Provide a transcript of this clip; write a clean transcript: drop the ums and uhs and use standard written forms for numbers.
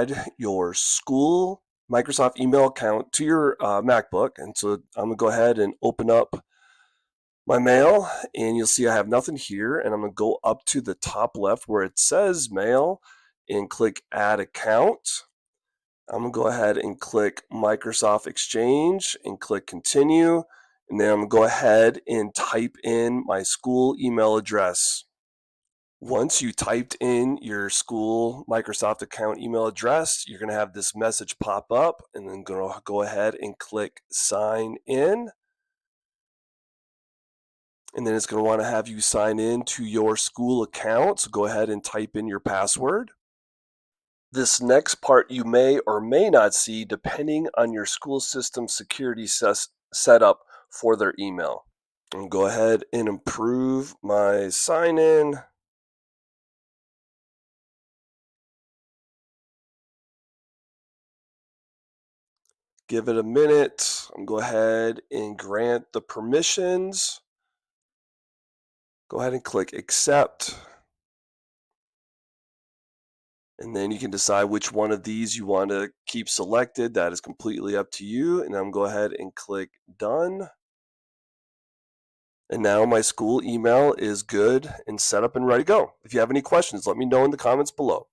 add your school Microsoft email account to your MacBook. And so I'm gonna go ahead and open up my mail, and you'll see I have nothing here. And I'm gonna go up to the top left where it says mail and click add account. I'm gonna go ahead and click Microsoft Exchange and click continue. And then I'm gonna go ahead and type in my school email address. Once you typed in your school Microsoft account email address, you're going to have this message pop up, and then go ahead and click sign in. And then it's going to want to have you sign in to your school account. So go ahead and type in your password. This next part you may or may not see depending on your school system security setup for their email. And go ahead and improve my sign in. Give it a minute. I'm going to go ahead and grant the permissions. Go ahead and click accept. And then you can decide which one of these you want to keep selected. That is completely up to you. And I'm going to go ahead and click done. And now my school email is good and set up and ready to go. If you have any questions, let me know in the comments below.